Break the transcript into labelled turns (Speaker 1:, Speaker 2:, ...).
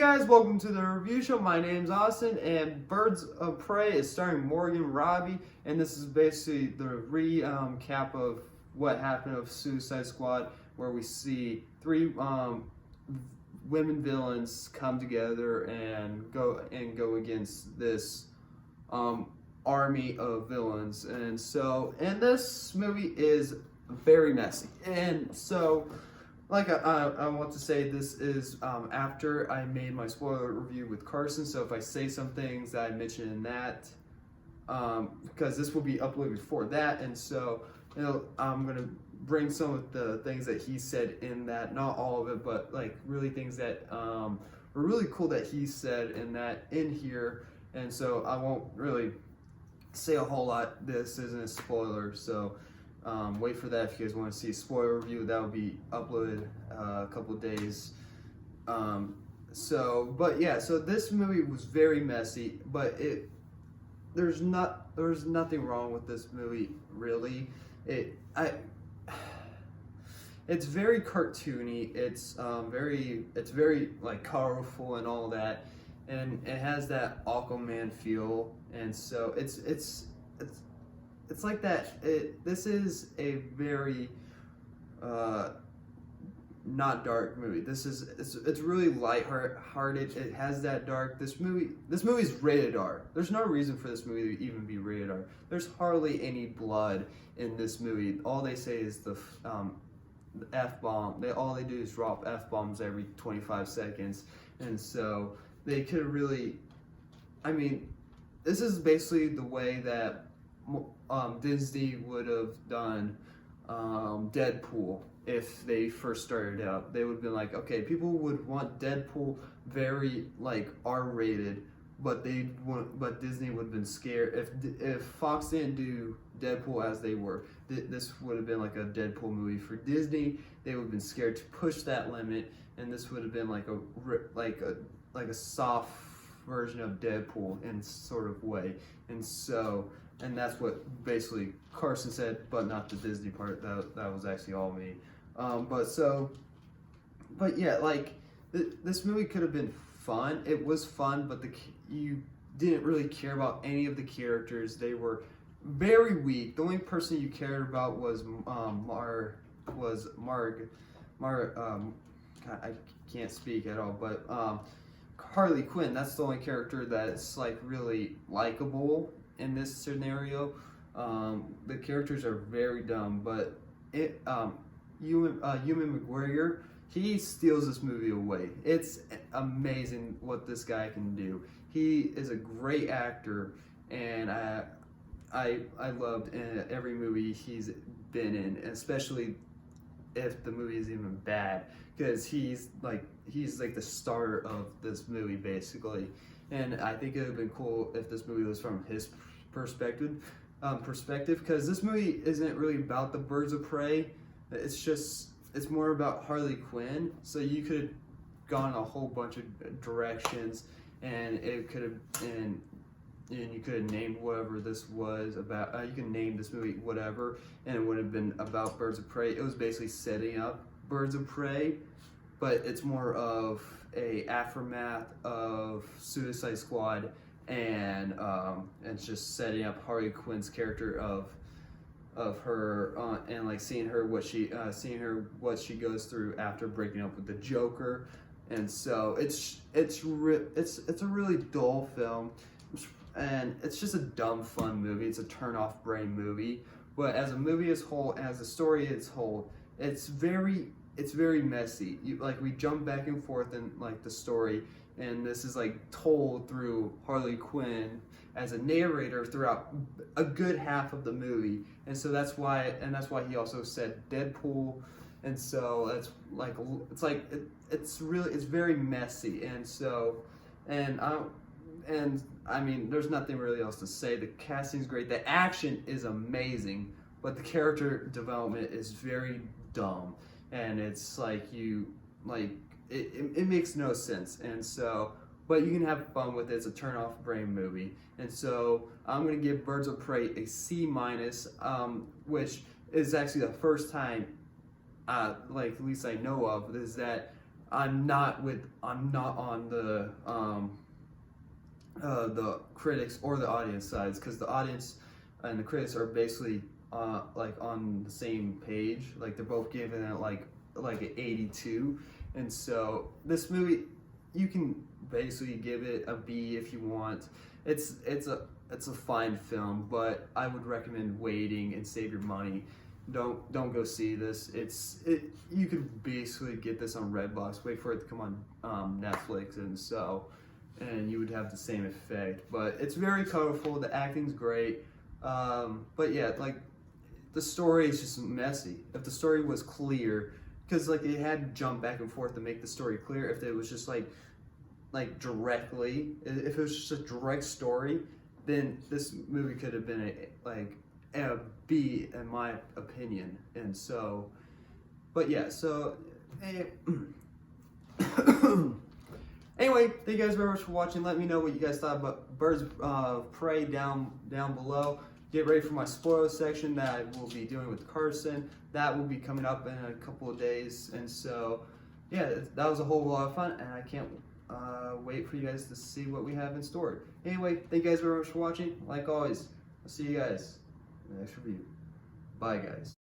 Speaker 1: guys, welcome to the review show. My name's Austin, and Birds of Prey is starring Morgan, Robbie, and this is basically the recap of what happened of Suicide Squad, where we see three women villains come together and go against this army of villains. And this movie is very messy, and so. Like I want to say, this is after I made my spoiler review with Carson, so if I say some things that I mentioned in that, because this will be uploaded before that, and so I'm going to bring some of the things that he said in that, not all of it, but like really things that were really cool that he said in here, and so I won't really say a whole lot. This isn't a spoiler, so wait for that if you guys want to see a spoiler review. That will be uploaded a couple of days. So this movie was very messy, but there's nothing wrong with this movie really. It's very cartoony. It's very like colorful and all that, and it has that Aquaman feel, and so it's like that. This is a very not dark movie. It's really lighthearted. It has that dark. This movie is rated R. There's no reason for this movie to even be rated R. There's hardly any blood in this movie. All they say is the F-bomb. All they do is drop F-bombs every 25 seconds, and so they could really. I mean, this is basically the way that Disney would have done Deadpool if they first started out. They would have been like, okay, people would want Deadpool very like R-rated, but Disney would have been scared if Fox didn't do Deadpool as they were. This would have been like a Deadpool movie for Disney. They would have been scared to push that limit, and this would have been like a soft version of Deadpool in sort of way, and that's what basically Carson said, but not the Disney part. That was actually all me. This movie could have been fun. It was fun, but you didn't really care about any of the characters. They were very weak. The only person you cared about was Margot. I can't speak at all, but Harley Quinn. That's the only character that's like really likable in this scenario. The characters are very dumb, but Ewan McGregor, he steals this movie away. It's amazing what this guy can do. He is a great actor, and I loved every movie he's been in, especially if the movie is even bad, because he's like the starter of this movie basically. And I think it would have been cool if this movie was from his perspective, because this movie isn't really about the Birds of Prey. It's more about Harley Quinn. So you could have gone a whole bunch of directions, and it could have and you could have named whatever this was about. You can name this movie whatever, and it would have been about Birds of Prey. It was basically setting up Birds of Prey, but it's more of a aftermath of Suicide Squad, and it's just setting up Harley Quinn's character of her and like seeing her what she goes through after breaking up with the Joker. And so it's a really dull film, and it's just a dumb fun movie. It's a turn off brain movie, but as a movie as whole, as a story as whole, it's very messy. We jump back and forth in like the story, and this is like told through Harley Quinn as a narrator throughout a good half of the movie. And so that's why he also said Deadpool. And so it's very messy. And I mean, there's nothing really else to say. The casting's great, the action is amazing, but the character development is very dumb, and it's it makes no sense. And so, but you can have fun with it. It's a turn off brain movie. And so I'm gonna give Birds of Prey a C-, which is actually the first time, at least I know of, is that I'm not on the critics or the audience sides, because the audience and the critics are basically like on the same page. Like they're both giving it like an 82, and so this movie, you can basically give it a B if you want. It's a fine film, but I would recommend waiting and save your money. Don't go see this. You could basically get this on Redbox. Wait for it to come on Netflix, and you would have the same effect. But it's very colorful. The acting's great. But yeah, like the story is just messy. If the story was clear, because like they had to jump back and forth to make the story clear. If it was just like directly, if it was just a direct story, then this movie could have been a B in my opinion. And so, but yeah, so anyway, thank you guys very much for watching. Let me know what you guys thought about Birds of Prey down below. Get ready for my spoiler section that I will be doing with Carson. That will be coming up in a couple of days. And so, yeah, that was a whole lot of fun, and I can't wait for you guys to see what we have in store. Anyway, thank you guys very much for watching. Like always, I'll see you guys in the next review. Bye, guys.